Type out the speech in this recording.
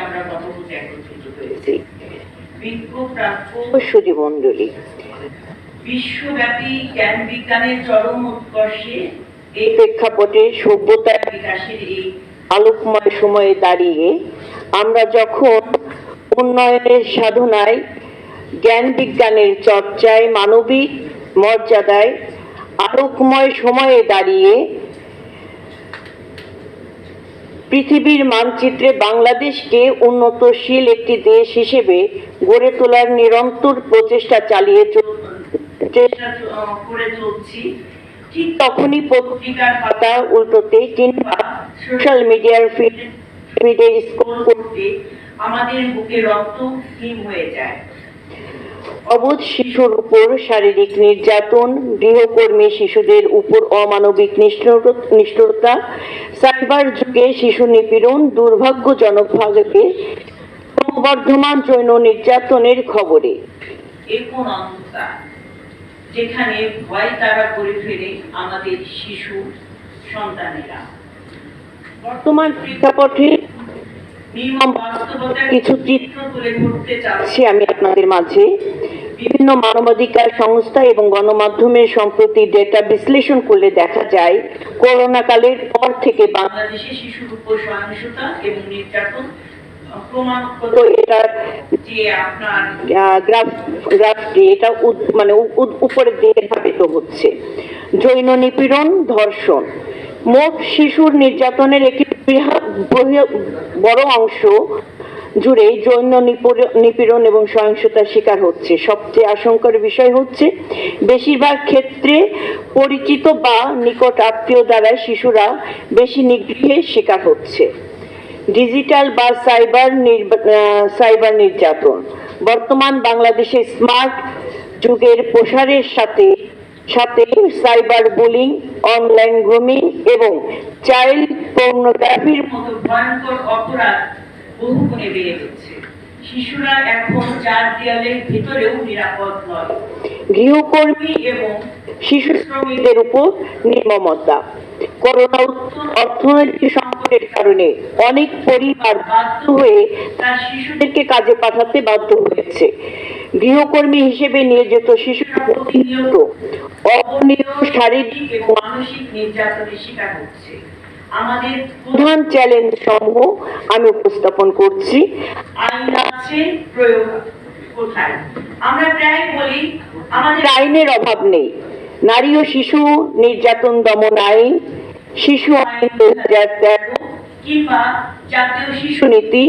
আমরা কথা বলতে একত্রিত হয়েছি। মন্ডলী, বিশ্বব্যাপী জ্ঞান বিজ্ঞানের চরম উৎকর্ষে এই প্রেক্ষাপটে সভ্যতার বিকাশের এই আলোকময় সময়ে দাঁড়িয়ে আমরা যখন উন্নয়নের সাধনায়, জ্ঞান বিজ্ঞানের চর্চায়, মানবিক মর্যাদায় আলোকময় সময়ে দাঁড়িয়ে পৃথিবীর মানচিত্রে বাংলাদেশকে উন্নতশীল একটি দেশ হিসেবে গড়ে তোলার নিরন্তর প্রচেষ্টা করে চলছি, ঠিক তখনই পত্রিকার পাতা উল্টোতে কিংবা সোশ্যাল মিডিয়ার ফিডে স্ক্রল করতে আমাদের বুকে রক্ত হিম হয়ে যায়। অবুঝ শিশুর উপর শারীরিক নির্যাতন, গৃহকর্মী শিশুদের উপর অমানবিক নিষ্ঠুরতা, সাইবার যুগে শিশু নিপীড়ন, দুর্ভাগ্যজনকভাবে ক্রমবর্ধমান যৌন নির্যাতনের খবরে এখন অন্ধকার, যেখানে ভয় তারা করে ফেলে আমাদের শিশু সন্তানেরা। বর্তমান প্রেক্ষাপটে কিছু চিত্র তুলে ধরতে চাচ্ছি আমি আপনাদের মাঝে। বিভিন্ন মানবাধিকার সংস্থা এবং গণমাধ্যমের সম্প্রতি ডেটা বিশ্লেষণ করলে দেখা যায়, করোনা কালের পর থেকে বাংলাদেশে শিশুর উপর সহিংসতা এবং নির্যাতন ক্রমাগত গ্রাফটি এটা মানে উপরের দিকে ধাবিত হচ্ছে। যৌন নিপীড়ন, ধর্ষণ, মোট শিশুর নির্যাতনের একটি বড় অংশ জুড়ে যৌন নিপীড়ন এবং সহিংসতার শিকার হচ্ছে। সবচেয়ে আশঙ্কার বিষয় হচ্ছে, বেশিরভাগ ক্ষেত্রে পরিচিত বা নিকট আত্মীয় দ্বারা শিশুরা বেশি নিগৃহের শিকার হচ্ছে। ডিজিটাল বা সাইবার নির্যাতন বর্তমান বাংলাদেশে স্মার্ট যুগের প্রসারের সাথে সাথে সাইবার বুলিং, অনলাইন গ্রুমিং এবং চাইল্ড পর্নোগ্রাফির মতো ভয়ঙ্কর অপরাধ বহুগুণে বেড়ে হচ্ছে। শিশুরা এখন চার দেয়ালের ভিতরেও নিরাপদ নয়। গৃহকর্মী এবং শিশু শ্রমিকদের উপর নির্মমতা। করোনা অর্থনৈতিক সংকটের কারণে অনেক পরিবার বাধ্য হয়ে তার শিশুদেরকে কাজে পাঠাতে বাধ্য হয়েছে। গৃহকর্মী হিসেবে নিয়োজিত শিশুরা প্রতিনিয়ত অপনীয় শারীরিক এবং মানসিক নির্যাতনের শিকার হচ্ছে। আমাদের প্রধান চ্যালেঞ্জ সমূহ আমি উপস্থাপন করছি। আইন আছে, প্রয়োগ কোথায়? আমরা প্রায় বলি আমাদের আইনের অভাব নেই। নারী ও শিশু নির্যাতন দমন আইন, শিশু আইন 2013 কিংবা জাতীয় শিশু নীতি